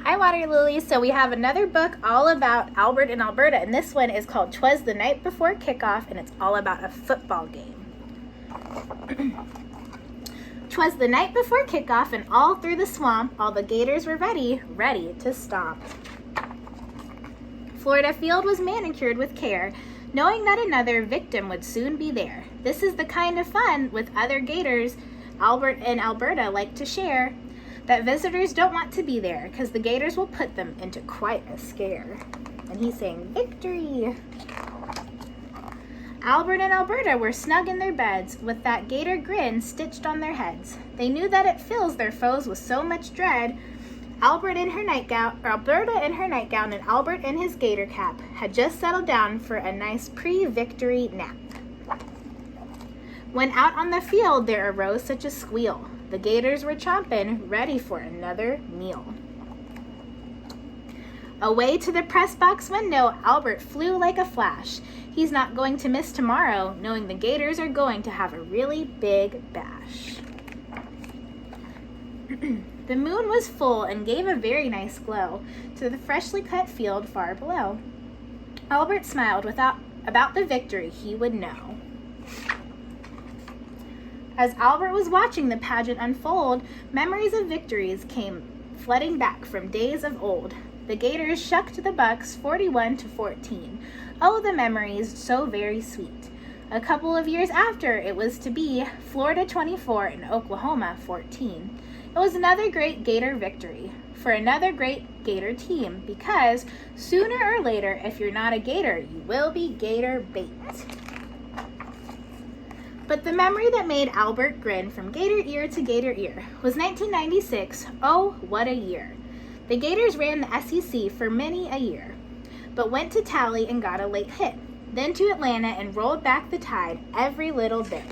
Hi, Water Lilies. So we have another book all about Albert and Alberta, and this one is called Twas the Night Before Kickoff, and it's all about a football game. 'Twas the night before kickoff, and all through the swamp, all the gators were ready to stomp. Florida Field was manicured with care, knowing that another victim would soon be there. This is the kind of fun with other gators Albert and Alberta like to share, that visitors don't want to be there, because the gators will put them into quite a scare. And he's saying, victory! Albert and Alberta were snug in their beds, with that gator grin stitched on their heads. They knew that it fills their foes with so much dread. Alberta in her nightgown, and Albert in his gator cap had just settled down for a nice pre-victory nap. When out on the field there arose such a squeal. The gators were chomping, ready for another meal. Away to the press box window, Albert flew like a flash. He's not going to miss tomorrow, knowing the gators are going to have a really big bash. The moon was full and gave a very nice glow to the freshly cut field far below. Albert smiled about the victory he would know. As Albert was watching the pageant unfold, memories of victories came flooding back from days of old. The gators shucked the Bucks 41-14. Oh, the memories, so very sweet. A couple of years after, it was to be Florida 24 and Oklahoma 14. It was another great Gator victory for another great Gator team, because sooner or later, if you're not a Gator, you will be Gator bait. But the memory that made Albert grin from Gator ear to Gator ear was 1996. Oh, what a year. The Gators ran the SEC for many a year, but went to Tally and got a late hit, then to Atlanta and rolled back the tide every little bit.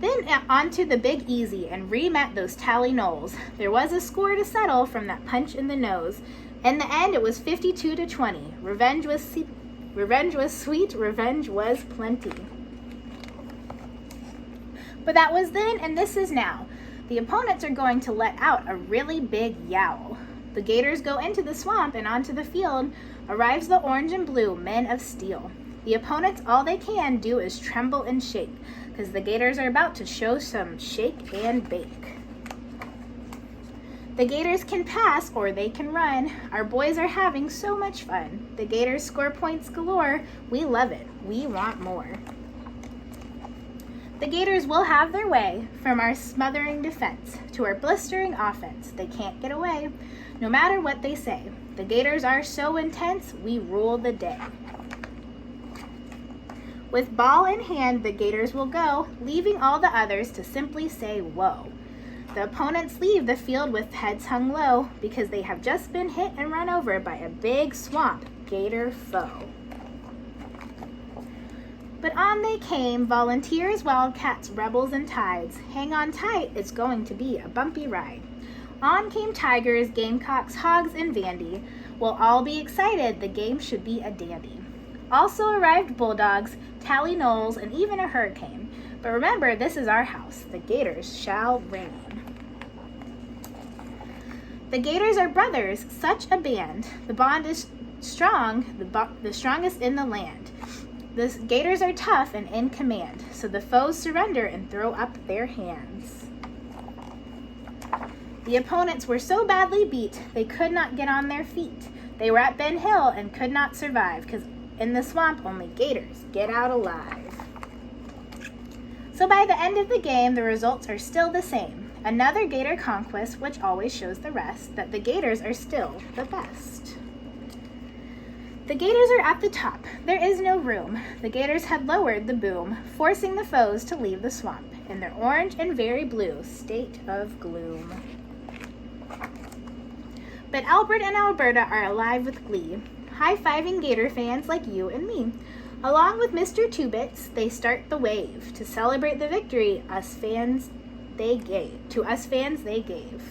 Then onto the Big Easy and re-met those Tally Knolls. There was a score to settle from that punch in the nose. In the end, it was 52-20. Revenge was sweet, revenge was plenty. But that was then, and this is now. The opponents are going to let out a really big yowl. The Gators go into the swamp, and onto the field arrives the orange and blue men of steel. The opponents, all they can do is tremble and shake, because the Gators are about to show some shake and bake. The Gators can pass or they can run. Our boys are having so much fun. The Gators score points galore. We love it. We want more. The Gators will have their way, from our smothering defense to our blistering offense. They can't get away, no matter what they say. The Gators are so intense, we rule the day. With ball in hand, the Gators will go, leaving all the others to simply say, whoa. The opponents leave the field with heads hung low, because they have just been hit and run over by a big swamp Gator foe. But on they came, volunteers, wildcats, rebels, and tides. Hang on tight, it's going to be a bumpy ride. On came tigers, gamecocks, hogs, and Vandy. We'll all be excited, the game should be a dandy. Also arrived bulldogs, Tally Knolls, and even a hurricane. But remember, this is our house. The Gators shall reign. The Gators are brothers, such a band. The bond is strong, the strongest in the land. The Gators are tough and in command, so the foes surrender and throw up their hands. The opponents were so badly beat, they could not get on their feet. They were at Ben Hill and could not survive, because in the swamp only Gators get out alive. So by the end of the game, the results are still the same. Another Gator conquest, which always shows the rest that the Gators are still the best. The Gators are at the top. There is no room. The Gators had lowered the boom, forcing the foes to leave the swamp in their orange and very blue state of gloom. But Albert and Alberta are alive with glee, high-fiving Gator fans like you and me. Along with Mr. Two-Bits, they start the wave to celebrate the victory to us fans they gave.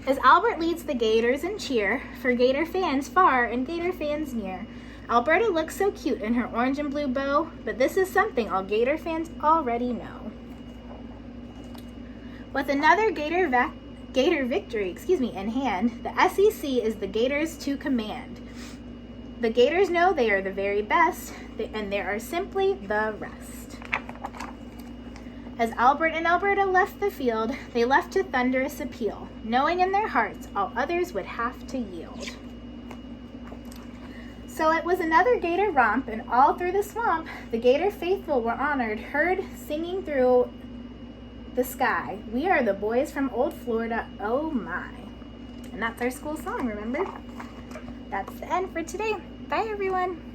As Albert leads the Gators in cheer, for Gator fans far and Gator fans near. Alberta looks so cute in her orange and blue bow, but this is something all Gator fans already know. With another Gator Gator victory, in hand, the SEC is the Gators to command. The Gators know they are the very best, and there are simply the rest. As Albert and Alberta left the field, they left to thunderous appeal, knowing in their hearts all others would have to yield. So it was another Gator romp, and all through the swamp, the Gator faithful were honored, heard singing through the sky. We are the boys from old Florida, oh my. And that's our school song, remember? That's the end for today. Bye, everyone.